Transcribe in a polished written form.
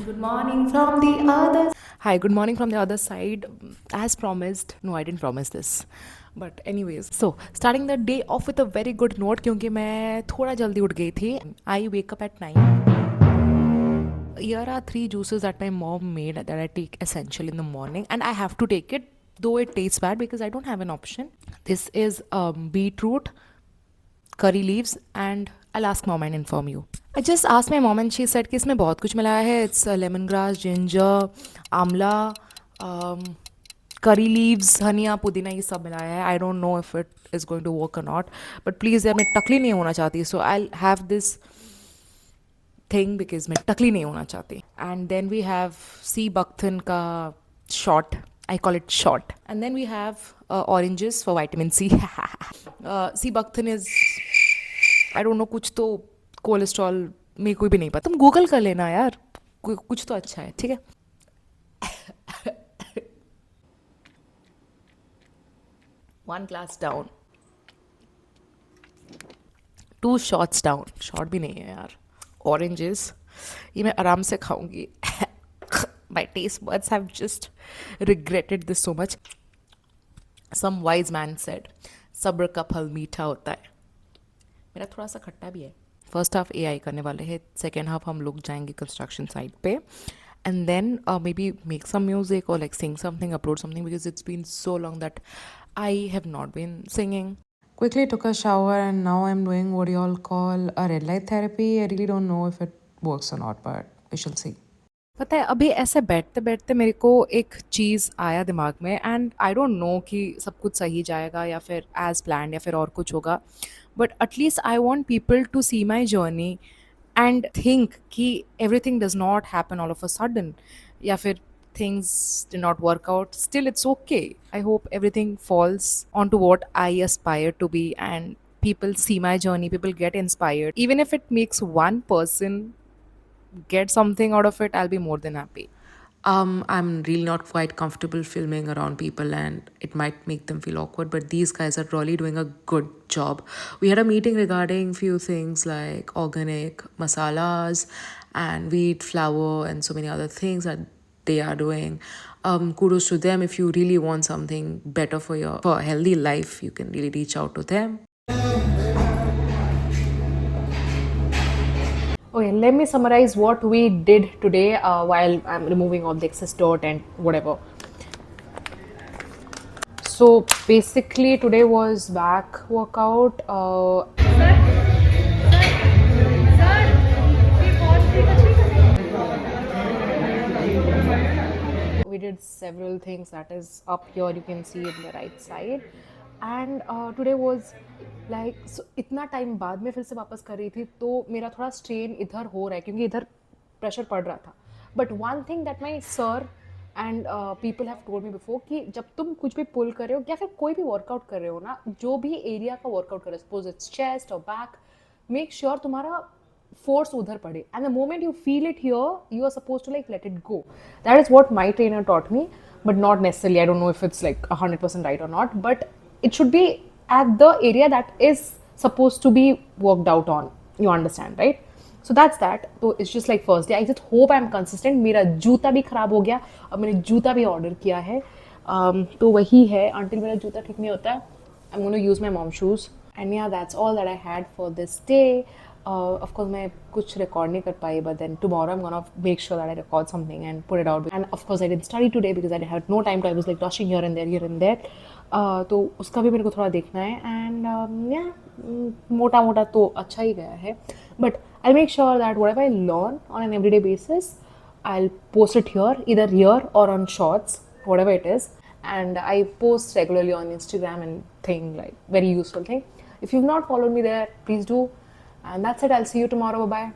Good morning from the other. Hi, good morning from the other side. As promised, no, I didn't promise this. But anyways, so starting the day off with a very good note क्योंकि मैं थोड़ा जल्दी उठ गई थी. I wake up at 9. Here are three juices that my mom made that I take essential in the morning, and I have to take it though it tastes bad because I don't have an option. This is beetroot, curry leaves, and I'll ask mom and inform you. I just asked my mom and she said कि इसमें बहुत कुछ मिलाया है. It's lemongrass, ginger, आंवला, curry leaves, धनिया, पुदीना, ये सब मिलाया है. I don't know if it is going to work or not. But please यार मैं टकली नहीं होना चाहती. So I'll have this thing because मैं टकली नहीं होना चाहती. And then we have sea buckthorn का shot. I call it shot. And then we have oranges for vitamin C. Sea buckthorn is, I don't know, कुछ तो cholesterol में कोई भी नहीं पता. तुम गूगल कर लेना यार, कुछ तो अच्छा है. ठीक है. One glass down, two shots down. Shot भी नहीं है यार. Oranges, ये मैं आराम से खाऊंगी. My taste buds have just regretted this so much. Some wise man said, सब्र का फल मीठा होता है. मेरा थोड़ा सा खट्टा भी है. फर्स्ट हाफ AI करने वाले हैं, सेकेंड हाफ हम लोग जाएंगे कंस्ट्रक्शन साइट पे. And then maybe make some music or like sing something, upload something, because it's been so long that I have not been singing. Quickly took a shower and now I'm doing what you all call a red light therapy. I really don't know if it works or not, but we shall see. पता है अभी ऐसे बैठते बैठते मेरे को एक चीज़ आया दिमाग में, एंड आई डोंट नो कि सब कुछ सही जाएगा या फिर एज प्लान या फिर और कुछ होगा, but at least I want people to see my journey and think कि everything does not happen all of a sudden, या फिर things did not work out. Still, it's okay. I hope everything falls onto what I aspire to be, and people see my journey, people get inspired. Even if it makes one person get something out of it, I'll be more than happy. I'm really not quite comfortable filming around people and it might make them feel awkward, but these guys are really doing a good job. We had a meeting regarding few things like organic masalas and wheat flour and so many other things that they are doing. Kudos to them. If you really want something better for a healthy life, you can really reach out to them. Okay, let me summarize what we did today while I'm removing all the excess dirt and whatever. So basically today was back workout. We did several things that is up here, you can see in the right side, and today was like, so इतना time बाद में फिर से वापस कर रही थी तो मेरा थोड़ा स्ट्रेन इधर हो रहा है क्योंकि इधर प्रेशर पड़ रहा था. But one thing that my sir and people have told me before कि जब तुम कुछ भी पुल कर रहे हो या फिर कोई भी वर्कआउट कर रहे हो ना, जो भी एरिया का वर्कआउट कर रहे हो, सपोज इट्स चेस्ट और बैक, मेक श्योर तुम्हारा force udhar pade, and the moment you feel it here, you are supposed to like let it go. That is what my trainer taught me, but not necessarily, I don't know if it's like 100% right or not, but it should be at the area that is supposed to be worked out on, you understand, right? So that's that. So it's just like first day. I just hope I'm consistent. मेरा जूता भी खराब हो गया और मैंने जूता भी ऑर्डर किया है, तो वही है. until मेरा जूता ठीक नहीं होता है, I'm going to use my mom's shoes. And yeah, that's all that I had for this day. Of course, मैं कुछ record नहीं कर पाई, but then tomorrow I'm gonna make sure that I record something and put it out. And of course, I didn't study today because I had no time to. I was like rushing here and there. तो उसका भी मेरे को थोड़ा देखना है. And yeah, मोटा मोटा तो अच्छा ही गया है. But I'll make sure that whatever I learn on an everyday basis, I'll post it here, either here or on shorts, whatever it is. And I post regularly on Instagram and thing, like very useful thing. If you've not followed me there, please do. And that's it. I'll see you tomorrow. Bye bye.